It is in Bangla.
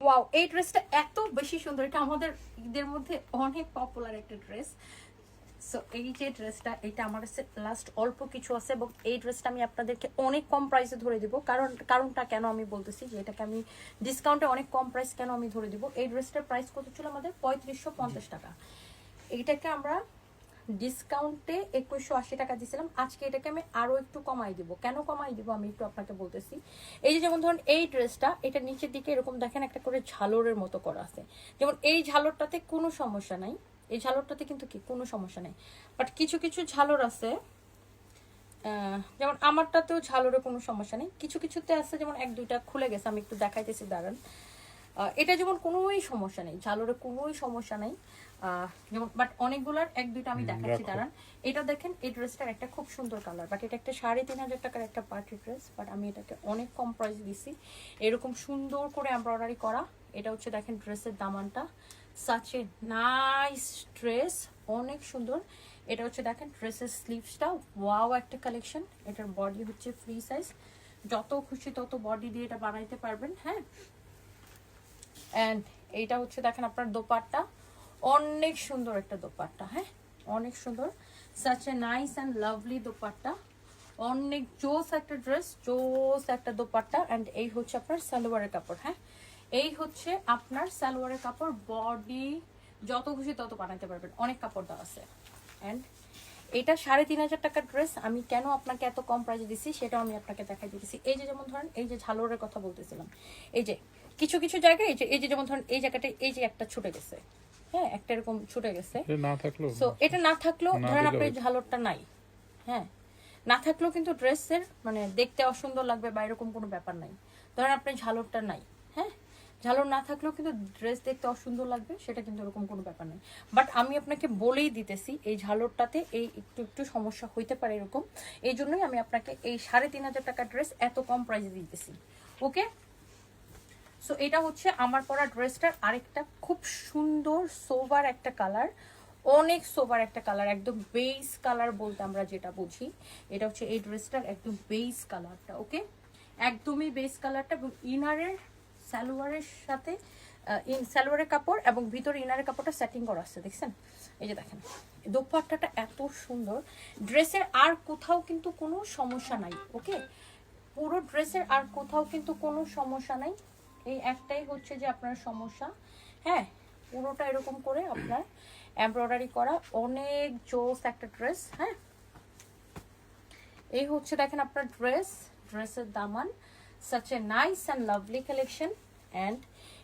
ওয়াও, এই ড্রেসটা এত বেশি সুন্দর, এটা আমাদের ঈদের মধ্যে অনেক পপুলার একটা ড্রেস। সো এই যে ড্রেসটা, এটা আমার কাছে লাস্ট অল্প কিছু আছে এবং এই ড্রেসটা আমি আপনাদেরকে অনেক কম প্রাইসে ধরে দিব। কারণটা কেন আমি বলতেছি যে এটাকে আমি ডিসকাউন্টে অনেক কম প্রাইস কেন আমি ধরে দিব। এই ড্রেসটার প্রাইস কত ছিল আমাদের? 3550 টাকা। এইটাকে আমরা ডিসকাউন্টে 2180 টাকা দিয়েছিলাম। আজকে এটাকে আমি আরো একটু কমাই দিব। কেন কমাই দিব আমি একটু আপনাকে বলতেছি। এই যে যেমন ধরুন এই ড্রেসটা, এটা নিচের দিকে এরকম দেখেন একটা করে ঝালরের মতো করা আছে। যেমন এই ঝালরটাতে কোনো সমস্যা নাই, এই ঝালরটাতে কিন্তু কি কোনো সমস্যা নেই। বাট কিছু কিছু ঝালর আছে, যেমন আমারটাতেও ঝালরে কোনো সমস্যা নেই, কিছু কিছুতে আছে যেমন এক দুইটা খুলে গেছে, আমি একটু দেখাইতেছি দাঁড়ান। এটা যেমন কোনোই সমস্যা নেই, ঝালরে কোনোই সমস্যা নেই, যেমন বাট অনেকগুলার এক দুইটা আমি দেখাচ্ছি দাঁড়ান। এটা দেখেন, এই ড্রেসটার একটা খুব সুন্দর কালার, বাট এটা একটা 3500 টাকার একটা পার্টি ড্রেস, বাট আমি এটাকে অনেক কম প্রাইস দিছি। এরকম সুন্দর করে এমব্রয়ডারি করা, এটা হচ্ছে দেখেন ড্রেসের দামানটা, সাচ এ নাইস ড্রেস, অনেক সুন্দর। এটা হচ্ছে দেখেন ড্রেসের স্লিভসটা, ওয়াও একটা কালেকশন। এটার বডি হচ্ছে ফ্রি সাইজ, যত খুশি তত বডি দিয়ে এটা বানাইতে পারবেন। হ্যাঁ, অ্যান্ড এইটা হচ্ছে দেখেন আপনার দোপাট্টা, অনেক সুন্দর একটা দোপাট্টা। হ্যাঁ, অনেক সুন্দর, such a nice and lovely dupatta, অনেক জোস একটা ড্রেস, জোস একটা দোপাট্টা। অ্যান্ড এই হচ্ছে আপনার সালোয়ারের কাপড়। হ্যাঁ, এই হচ্ছে আপনার সালোয়ারের কাপড়, বডি যত খুশি তত বানাইতে পারবেন, অনেক কাপড় দেওয়া আছে। অ্যান্ড এটা 3500 টাকার ড্রেস আমি কেন আপনাকে এত কম প্রাইসে দিচ্ছি সেটাও আমি আপনাকে দেখাই দিতেছি। এই যে যেমন ধরেন এই যে ঝালরের কথা বলতেছিলাম, এই যে কিছু কিছু জায়গায় এই যে যেমন ধরেন এই জায়গাটা, এই যে একটা ছুটে গেছে, হ্যাঁ একটা এরকম ছুটে গেছে, সো এটা না থাকলেও ধরেন আপনার ঝালরটা নাই, হ্যাঁ না থাকলেও কিন্তু ড্রেসের মানে দেখতে অসুন্দর লাগবে বা এরকম কোনো ব্যাপার নাই। ধরেন আপনার ঝালরটা নাই, হ্যাঁ ঝালর না থাকলেও কিন্তু ড্রেস দেখতে অসুন্দর লাগবে, সেটা কিন্তু এরকম কোনো ব্যাপার নেই। বাট আমি আপনাকে বলেই দিতেছি এই ঝালরটাতে এই একটু একটু সমস্যা হইতে পারে এরকম, এই জন্যই আমি আপনাকে এই 3500 টাকার ড্রেস এত কম প্রাইসে দিতেছি। ওকে, সো এটা হচ্ছে আমার পরা ড্রেসটার আরেকটা খুব সুন্দর সোভার একটা কালার, অনেক সোভার একটা কালার, একদম বেস কালার বলতে আমরা যেটা বুঝি, এটা হচ্ছে এই ড্রেসটার একদম বেস কালারটা। ওকে, একদমই বেস কালারটা, এবং ইনারের সালোয়ারের সাথে সালোয়ারের কাপড় এবং ভিতরে ইনারের কাপড়টা সেটিং করা আছে, দেখছেন? এই যে দেখেন দোপাট্টাটা এত সুন্দর, ড্রেসের আর কোথাও কিন্তু কোনো সমস্যা নাই। ওকে, পুরো ড্রেসের আর কোথাও কিন্তু কোনো সমস্যা নাই, এই একটাই হচ্ছে যে আপনার সমস্যা। হ্যাঁ, পুরোটা এরকম করে আপনার এমব্রয়ডারি করা, অনেক জোস একটা ড্রেস। হ্যাঁ, এই হচ্ছে দেখেন আপনার ড্রেসের দামান, such a nice and lovely collection. and